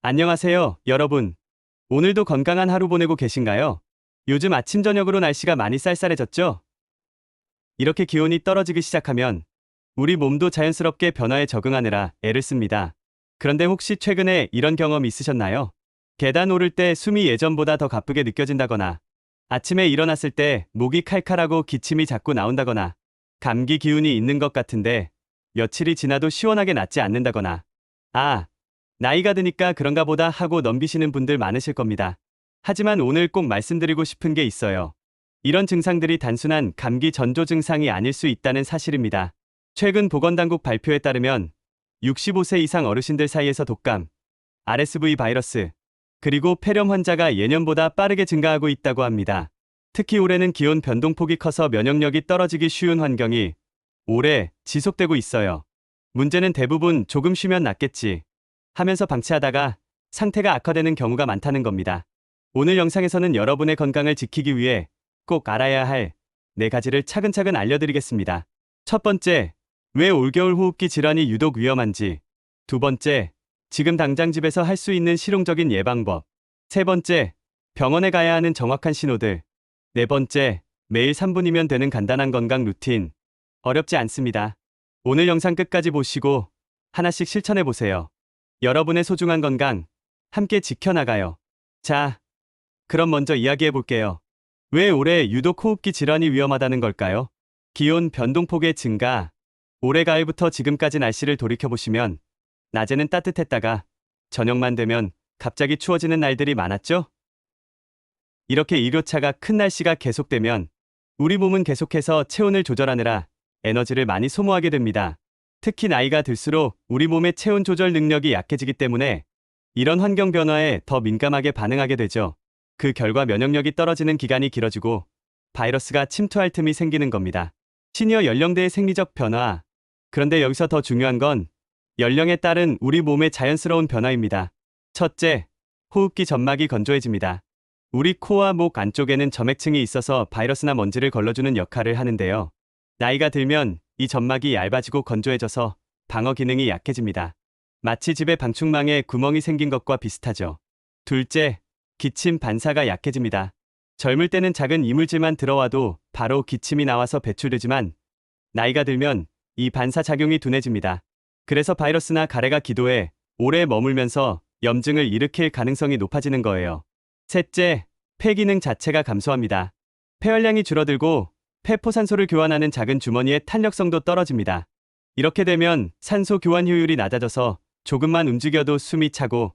안녕하세요, 여러분. 오늘도 건강한 하루 보내고 계신가요? 요즘 아침 저녁으로 날씨가 많이 쌀쌀해졌죠? 이렇게 기온이 떨어지기 시작하면 우리 몸도 자연스럽게 변화에 적응하느라 애를 씁니다. 그런데 혹시 최근에 이런 경험 있으셨나요? 계단 오를 때 숨이 예전보다 더 가쁘게 느껴진다거나, 아침에 일어났을 때 목이 칼칼하고 기침이 자꾸 나온다거나, 감기 기운이 있는 것 같은데 며칠이 지나도 시원하게 낫지 않는다거나, 아, 나이가 드니까 그런가 보다 하고 넘기시는 분들 많으실 겁니다. 하지만 오늘 꼭 말씀드리고 싶은 게 있어요. 이런 증상들이 단순한 감기 전조 증상이 아닐 수 있다는 사실입니다. 최근 보건당국 발표에 따르면 65세 이상 어르신들 사이에서 독감, RSV 바이러스, 그리고 폐렴 환자가 예년보다 빠르게 증가하고 있다고 합니다. 특히 올해는 기온 변동폭이 커서 면역력이 떨어지기 쉬운 환경이 오래 지속되고 있어요. 문제는 대부분 조금 쉬면 낫겠지 하면서 방치하다가 상태가 악화되는 경우가 많다는 겁니다. 오늘 영상에서는 여러분의 건강을 지키기 위해 꼭 알아야 할 4가지를 차근차근 알려드리겠습니다. 첫 번째, 왜 올겨울 호흡기 질환이 유독 위험한지. 두 번째, 지금 당장 집에서 할 수 있는 실용적인 예방법. 세 번째, 병원에 가야 하는 정확한 신호들. 네 번째, 매일 3분이면 되는 간단한 건강 루틴. 어렵지 않습니다. 오늘 영상 끝까지 보시고 하나씩 실천해 보세요. 여러분의 소중한 건강 함께 지켜나가요. 자, 그럼 먼저 이야기해 볼게요. 왜 올해 유독 호흡기 질환이 위험하다는 걸까요? 기온 변동폭의 증가. 올해 가을부터 지금까지 날씨를 돌이켜보시면 낮에는 따뜻했다가 저녁만 되면 갑자기 추워지는 날들이 많았죠? 이렇게 일교차가 큰 날씨가 계속되면 우리 몸은 계속해서 체온을 조절하느라 에너지를 많이 소모하게 됩니다. 특히 나이가 들수록 우리 몸의 체온 조절 능력이 약해지기 때문에 이런 환경 변화에 더 민감하게 반응하게 되죠. 그 결과 면역력이 떨어지는 기간이 길어지고 바이러스가 침투할 틈이 생기는 겁니다. 시니어 연령대의 생리적 변화. 그런데 여기서 더 중요한 건 연령에 따른 우리 몸의 자연스러운 변화입니다. 첫째, 호흡기 점막이 건조해집니다. 우리 코와 목 안쪽에는 점액층이 있어서 바이러스나 먼지를 걸러주는 역할을 하는데요. 나이가 들면 이 점막이 얇아지고 건조해져서 방어 기능이 약해집니다. 마치 집에 방충망에 구멍이 생긴 것과 비슷하죠. 둘째, 기침 반사가 약해집니다. 젊을 때는 작은 이물질만 들어와도 바로 기침이 나와서 배출되지만 나이가 들면 이 반사 작용이 둔해집니다. 그래서 바이러스나 가래가 기도에 오래 머물면서 염증을 일으킬 가능성이 높아지는 거예요. 셋째, 폐 기능 자체가 감소합니다. 폐활량이 줄어들고 폐포산소를 교환하는 작은 주머니의 탄력성도 떨어집니다. 이렇게 되면 산소 교환 효율이 낮아져서 조금만 움직여도 숨이 차고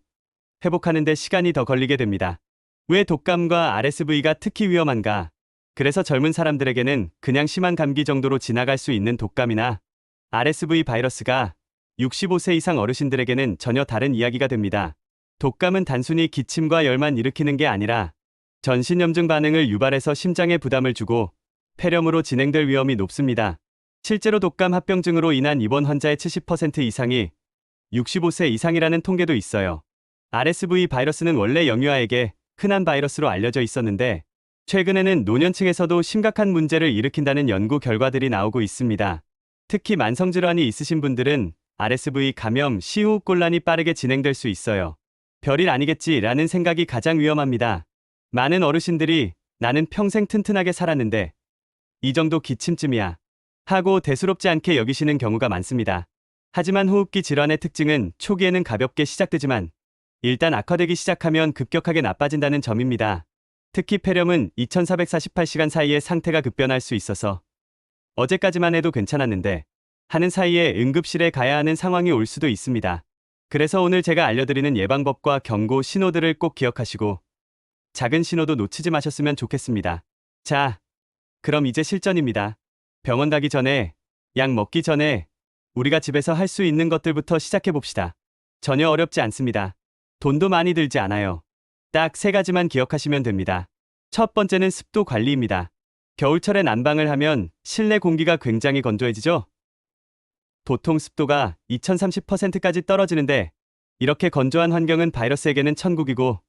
회복하는 데 시간이 더 걸리게 됩니다. 왜 독감과 RSV가 특히 위험한가? 그래서 젊은 사람들에게는 그냥 심한 감기 정도로 지나갈 수 있는 독감이나 RSV 바이러스가 65세 이상 어르신들에게는 전혀 다른 이야기가 됩니다. 독감은 단순히 기침과 열만 일으키는 게 아니라 전신염증 반응을 유발해서 심장에 부담을 주고 폐렴으로 진행될 위험이 높습니다. 실제로 독감 합병증으로 인한 입원 환자의 70% 이상이 65세 이상이라는 통계도 있어요. RSV 바이러스는 원래 영유아에게 흔한 바이러스로 알려져 있었는데 최근에는 노년층에서도 심각한 문제를 일으킨다는 연구 결과들이 나오고 있습니다. 특히 만성질환이 있으신 분들은 RSV 감염 시 호흡곤란이 빠르게 진행될 수 있어요. 별일 아니겠지라는 생각이 가장 위험합니다. 많은 어르신들이 나는 평생 튼튼하게 살았는데 이 정도 기침쯤이야 하고 대수롭지 않게 여기시는 경우가 많습니다. 하지만 호흡기 질환의 특징은 초기에는 가볍게 시작되지만 일단 악화되기 시작하면 급격하게 나빠진다는 점입니다. 특히 폐렴은 2448시간 사이에 상태가 급변할 수 있어서 어제까지만 해도 괜찮았는데 하는 사이에 응급실에 가야 하는 상황이 올 수도 있습니다. 그래서 오늘 제가 알려드리는 예방법과 경고 신호들을 꼭 기억하시고 작은 신호도 놓치지 마셨으면 좋겠습니다. 자, 그럼 이제 실전입니다. 병원 가기 전에, 약 먹기 전에 우리가 집에서 할 수 있는 것들부터 시작해 봅시다. 전혀 어렵지 않습니다. 돈도 많이 들지 않아요. 딱 3가지만 기억하시면 됩니다. 첫 번째는 습도 관리입니다. 겨울철에 난방을 하면 실내 공기가 굉장히 건조해지죠? 보통 습도가 2030%까지 떨어지는데 이렇게 건조한 환경은 바이러스에게는 천국이고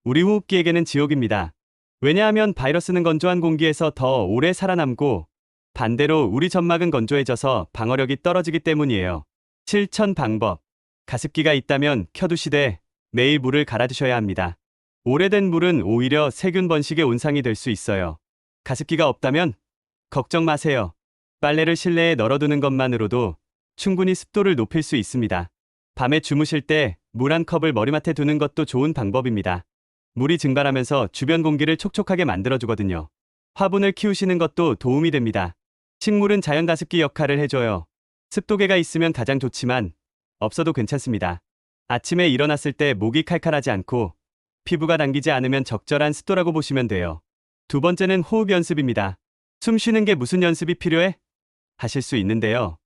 우리 호흡기에게는 지옥입니다. 왜냐하면 바이러스는 건조한 공기에서 더 오래 살아남고 반대로 우리 점막은 건조해져서 방어력이 떨어지기 때문이에요. 실천 방법. 가습기가 있다면 켜두시되 매일 물을 갈아주셔야 합니다. 오래된 물은 오히려 세균 번식의 온상이 될 수 있어요. 가습기가 없다면 걱정 마세요. 빨래를 실내에 널어두는 것만으로도 충분히 습도를 높일 수 있습니다. 밤에 주무실 때 물 한 컵을 머리맡에 두는 것도 좋은 방법입니다. 물이 증발하면서 주변 공기를 촉촉하게 만들어주거든요. 화분을 키우시는 것도 도움이 됩니다. 식물은 자연 가습기 역할을 해줘요. 습도계가 있으면 가장 좋지만 없어도 괜찮습니다. 아침에 일어났을 때 목이 칼칼하지 않고 피부가 당기지 않으면 적절한 습도라고 보시면 돼요. 두 번째는 호흡 연습입니다. 숨 쉬는 게 무슨 연습이 필요해? 하실 수 있는데요.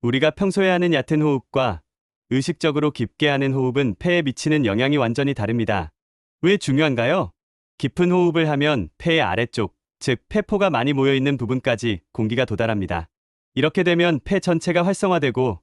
우리가 평소에 하는 얕은 호흡과 의식적으로 깊게 하는 호흡은 폐에 미치는 영향이 완전히 다릅니다. 왜 중요한가요? 깊은 호흡을 하면 폐의 아래쪽, 즉 폐포가 많이 모여있는 부분까지 공기가 도달합니다. 이렇게 되면 폐 전체가 활성화되고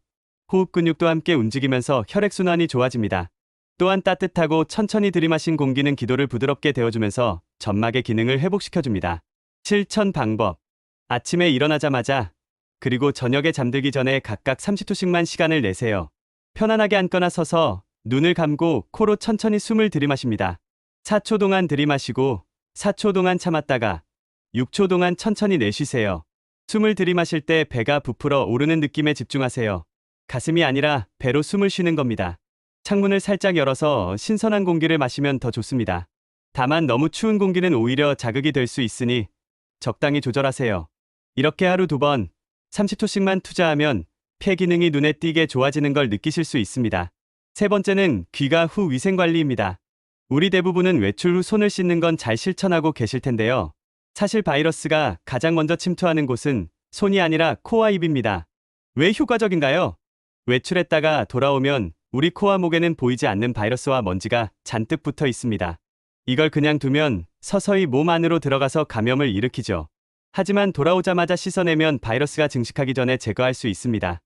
호흡 근육도 함께 움직이면서 혈액순환이 좋아집니다. 또한 따뜻하고 천천히 들이마신 공기는 기도를 부드럽게 데워주면서 점막의 기능을 회복시켜줍니다. 실천 방법. 아침에 일어나자마자 그리고 저녁에 잠들기 전에 각각 30초씩만 시간을 내세요. 편안하게 앉거나 서서 눈을 감고 코로 천천히 숨을 들이마십니다. 4초 동안 들이마시고 4초 동안 참았다가 6초 동안 천천히 내쉬세요. 숨을 들이마실 때 배가 부풀어 오르는 느낌에 집중하세요. 가슴이 아니라 배로 숨을 쉬는 겁니다. 창문을 살짝 열어서 신선한 공기를 마시면 더 좋습니다. 다만 너무 추운 공기는 오히려 자극이 될 수 있으니 적당히 조절하세요. 이렇게 하루 2번 30초씩만 투자하면 폐 기능이 눈에 띄게 좋아지는 걸 느끼실 수 있습니다. 세 번째는 귀가 후 위생관리입니다. 우리 대부분은 외출 후 손을 씻는 건 잘 실천하고 계실 텐데요. 사실 바이러스가 가장 먼저 침투하는 곳은 손이 아니라 코와 입입니다. 왜 효과적인가요? 외출했다가 돌아오면 우리 코와 목에는 보이지 않는 바이러스와 먼지가 잔뜩 붙어 있습니다. 이걸 그냥 두면 서서히 몸 안으로 들어가서 감염을 일으키죠. 하지만 돌아오자마자 씻어내면 바이러스가 증식하기 전에 제거할 수 있습니다.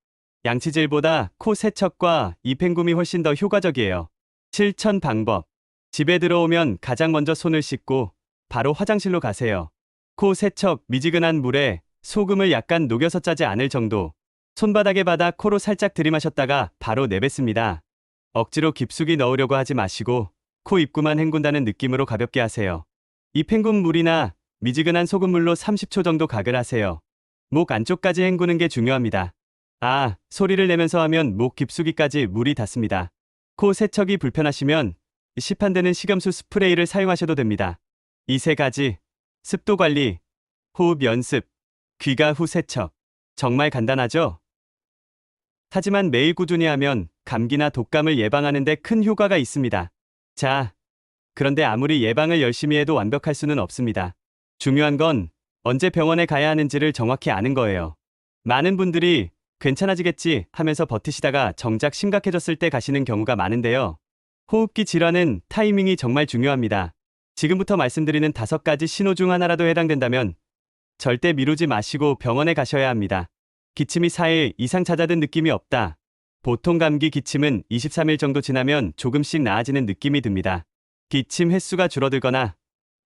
양치질보다 코 세척과 입행굼이 훨씬 더 효과적이에요. 실천 방법. 집에 들어오면 가장 먼저 손을 씻고 바로 화장실로 가세요. 코 세척, 미지근한 물에 소금을 약간 녹여서 짜지 않을 정도. 손바닥에 받아 코로 살짝 들이마셨다가 바로 내뱉습니다. 억지로 깊숙이 넣으려고 하지 마시고 코 입구만 헹군다는 느낌으로 가볍게 하세요. 입행굼 물이나 미지근한 소금물로 30초 정도 각을 하세요. 목 안쪽까지 헹구는 게 중요합니다. 소리를 내면서 하면 목 깊숙이까지 물이 닿습니다. 코 세척이 불편하시면 시판되는 식염수 스프레이를 사용하셔도 됩니다. 이 세 가지, 습도 관리, 호흡 연습, 귀가 후 세척. 정말 간단하죠? 하지만 매일 꾸준히 하면 감기나 독감을 예방하는 데 큰 효과가 있습니다. 자, 그런데 아무리 예방을 열심히 해도 완벽할 수는 없습니다. 중요한 건 언제 병원에 가야 하는지를 정확히 아는 거예요. 많은 분들이 괜찮아지겠지 하면서 버티시다가 정작 심각해졌을 때 가시는 경우가 많은데요. 호흡기 질환은 타이밍이 정말 중요합니다. 지금부터 말씀드리는 5가지 신호 중 하나라도 해당된다면 절대 미루지 마시고 병원에 가셔야 합니다. 기침이 4일 이상 잦아든 느낌이 없다. 보통 감기 기침은 23일 정도 지나면 조금씩 나아지는 느낌이 듭니다. 기침 횟수가 줄어들거나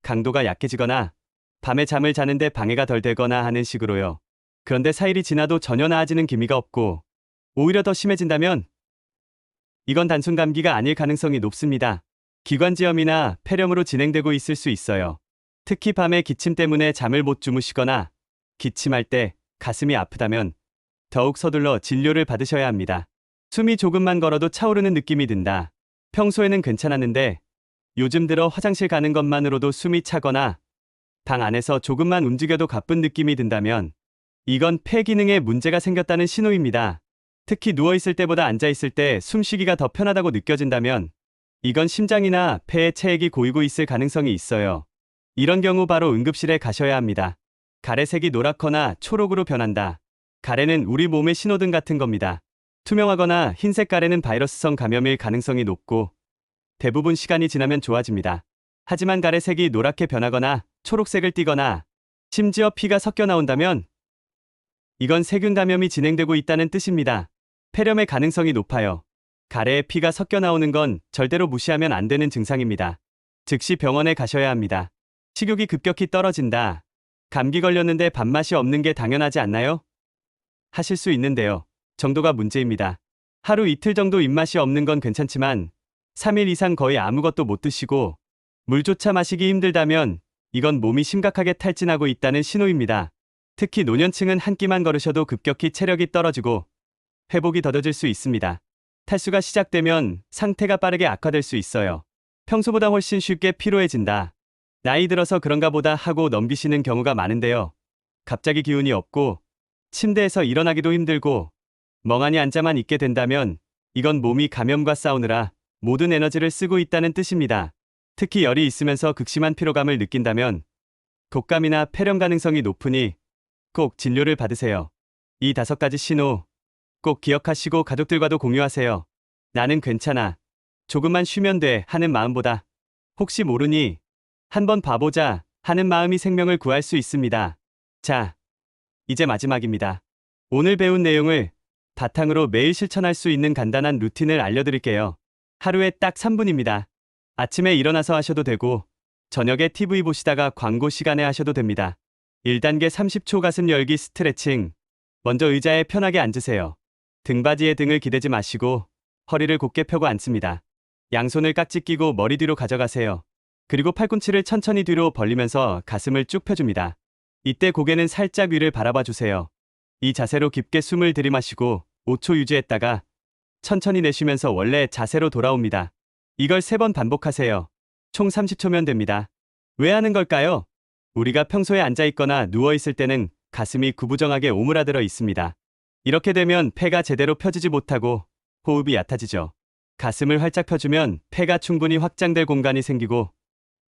강도가 약해지거나 밤에 잠을 자는데 방해가 덜 되거나 하는 식으로요. 그런데 4일이 지나도 전혀 나아지는 기미가 없고 오히려 더 심해진다면 이건 단순 감기가 아닐 가능성이 높습니다. 기관지염이나 폐렴으로 진행되고 있을 수 있어요. 특히 밤에 기침 때문에 잠을 못 주무시거나 기침할 때 가슴이 아프다면 더욱 서둘러 진료를 받으셔야 합니다. 숨이 조금만 걸어도 차오르는 느낌이 든다. 평소에는 괜찮았는데 요즘 들어 화장실 가는 것만으로도 숨이 차거나 방 안에서 조금만 움직여도 가쁜 느낌이 든다면 이건 폐 기능에 문제가 생겼다는 신호입니다. 특히 누워있을 때보다 앉아있을 때 숨쉬기가 더 편하다고 느껴진다면 이건 심장이나 폐에 체액이 고이고 있을 가능성이 있어요. 이런 경우 바로 응급실에 가셔야 합니다. 가래색이 노랗거나 초록으로 변한다. 가래는 우리 몸의 신호등 같은 겁니다. 투명하거나 흰색 가래는 바이러스성 감염일 가능성이 높고 대부분 시간이 지나면 좋아집니다. 하지만 가래색이 노랗게 변하거나 초록색을 띠거나 심지어 피가 섞여 나온다면 이건 세균 감염이 진행되고 있다는 뜻입니다. 폐렴의 가능성이 높아요. 가래에 피가 섞여 나오는 건 절대로 무시하면 안 되는 증상입니다. 즉시 병원에 가셔야 합니다. 식욕이 급격히 떨어진다. 감기 걸렸는데 밥맛이 없는 게 당연하지 않나요? 하실 수 있는데요. 정도가 문제입니다. 하루 이틀 정도 입맛이 없는 건 괜찮지만 3일 이상 거의 아무것도 못 드시고 물조차 마시기 힘들다면 이건 몸이 심각하게 탈진하고 있다는 신호입니다. 특히 노년층은 한 끼만 걸으셔도 급격히 체력이 떨어지고 회복이 더뎌질 수 있습니다. 탈수가 시작되면 상태가 빠르게 악화될 수 있어요. 평소보다 훨씬 쉽게 피로해진다. 나이 들어서 그런가 보다 하고 넘기시는 경우가 많은데요. 갑자기 기운이 없고 침대에서 일어나기도 힘들고 멍하니 앉아만 있게 된다면 이건 몸이 감염과 싸우느라 모든 에너지를 쓰고 있다는 뜻입니다. 특히 열이 있으면서 극심한 피로감을 느낀다면 독감이나 폐렴 가능성이 높으니 꼭 진료를 받으세요. 이 5가지 신호 꼭 기억하시고 가족들과도 공유하세요. 나는 괜찮아. 조금만 쉬면 돼 하는 마음보다 혹시 모르니 한번 봐보자 하는 마음이 생명을 구할 수 있습니다. 자, 이제 마지막입니다. 오늘 배운 내용을 바탕으로 매일 실천할 수 있는 간단한 루틴을 알려드릴게요. 하루에 딱 3분입니다. 아침에 일어나서 하셔도 되고 저녁에 TV 보시다가 광고 시간에 하셔도 됩니다. 1단계 30초 가슴 열기 스트레칭. 먼저 의자에 편하게 앉으세요. 등받이에 등을 기대지 마시고 허리를 곧게 펴고 앉습니다. 양손을 깍지 끼고 머리 뒤로 가져가세요. 그리고 팔꿈치를 천천히 뒤로 벌리면서 가슴을 쭉 펴줍니다. 이때 고개는 살짝 위를 바라봐 주세요. 이 자세로 깊게 숨을 들이마시고 5초 유지했다가 천천히 내쉬면서 원래 자세로 돌아옵니다. 이걸 3번 반복하세요. 총 30초면 됩니다. 왜 하는 걸까요? 우리가 평소에 앉아있거나 누워있을 때는 가슴이 구부정하게 오므라들어 있습니다. 이렇게 되면 폐가 제대로 펴지지 못하고 호흡이 얕아지죠. 가슴을 활짝 펴주면 폐가 충분히 확장될 공간이 생기고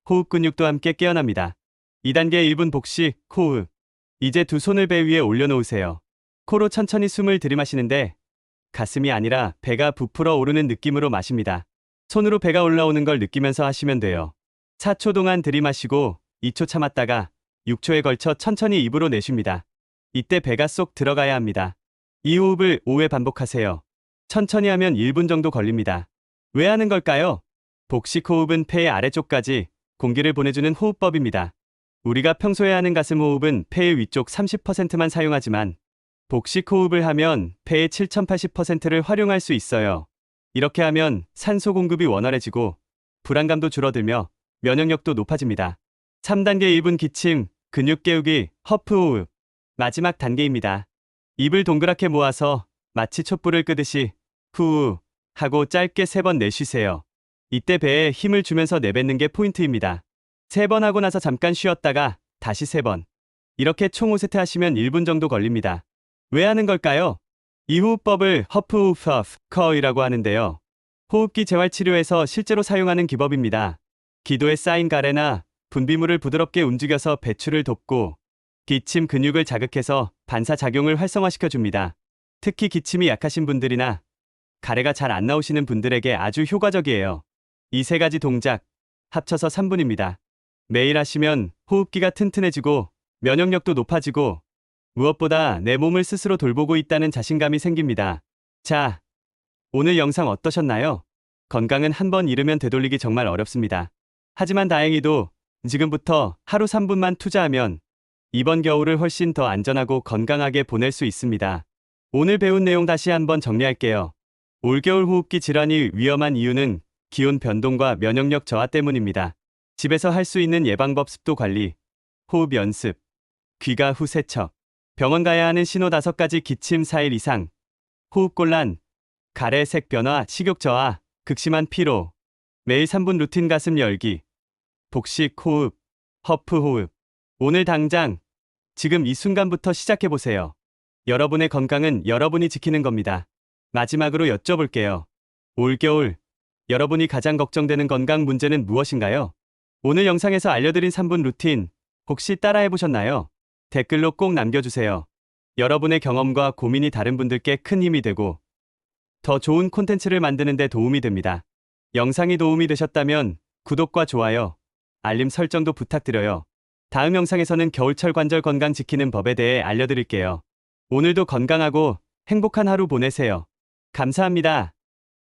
호흡 근육도 함께 깨어납니다. 2단계 1분 복식 호흡. 이제 두 손을 배 위에 올려놓으세요. 코로 천천히 숨을 들이마시는데 가슴이 아니라 배가 부풀어 오르는 느낌으로 마십니다. 손으로 배가 올라오는 걸 느끼면서 하시면 돼요. 4초 동안 들이마시고 2초 참았다가 6초에 걸쳐 천천히 입으로 내쉽니다. 이때 배가 쏙 들어가야 합니다. 이 호흡을 5회 반복하세요. 천천히 하면 1분 정도 걸립니다. 왜 하는 걸까요? 복식 호흡은 폐의 아래쪽까지 공기를 보내주는 호흡법입니다. 우리가 평소에 하는 가슴 호흡은 폐의 위쪽 30%만 사용하지만 복식 호흡을 하면 폐의 7080%를 활용할 수 있어요. 이렇게 하면 산소 공급이 원활해지고 불안감도 줄어들며 면역력도 높아집니다. 3단계 1분 기침, 근육 깨우기, 허프 호흡. 마지막 단계입니다. 입을 동그랗게 모아서 마치 촛불을 끄듯이 후 하고 짧게 3번 내쉬세요. 이때 배에 힘을 주면서 내뱉는 게 포인트입니다. 3번 하고 나서 잠깐 쉬었다가 다시 3번. 이렇게 총 5세트 하시면 1분 정도 걸립니다. 왜 하는 걸까요? 이 호흡법을 허프 퍼프 커이라고 하는데요. 호흡기 재활치료에서 실제로 사용하는 기법입니다. 기도에 쌓인 가래나 분비물을 부드럽게 움직여서 배출을 돕고 기침 근육을 자극해서 반사작용을 활성화시켜줍니다. 특히 기침이 약하신 분들이나 가래가 잘 안 나오시는 분들에게 아주 효과적이에요. 이 3가지 동작 합쳐서 3분입니다. 매일 하시면 호흡기가 튼튼해지고 면역력도 높아지고 무엇보다 내 몸을 스스로 돌보고 있다는 자신감이 생깁니다. 자, 오늘 영상 어떠셨나요? 건강은 한번 잃으면 되돌리기 정말 어렵습니다. 하지만 다행히도 지금부터 하루 3분만 투자하면 이번 겨울을 훨씬 더 안전하고 건강하게 보낼 수 있습니다. 오늘 배운 내용 다시 한번 정리할게요. 올겨울 호흡기 질환이 위험한 이유는 기온 변동과 면역력 저하 때문입니다. 집에서 할 수 있는 예방법 습도 관리, 호흡 연습, 귀가 후 세척, 병원 가야 하는 신호 5가지 기침 4일 이상, 호흡곤란, 가래 색 변화, 식욕 저하, 극심한 피로, 매일 3분 루틴 가슴 열기, 복식 호흡, 허프 호흡. 오늘 당장, 지금 이 순간부터 시작해보세요. 여러분의 건강은 여러분이 지키는 겁니다. 마지막으로 여쭤볼게요. 올겨울, 여러분이 가장 걱정되는 건강 문제는 무엇인가요? 오늘 영상에서 알려드린 3분 루틴, 혹시 따라해보셨나요? 댓글로 꼭 남겨주세요. 여러분의 경험과 고민이 다른 분들께 큰 힘이 되고 더 좋은 콘텐츠를 만드는 데 도움이 됩니다. 영상이 도움이 되셨다면 구독과 좋아요, 알림 설정도 부탁드려요. 다음 영상에서는 겨울철 관절 건강 지키는 법에 대해 알려드릴게요. 오늘도 건강하고 행복한 하루 보내세요. 감사합니다.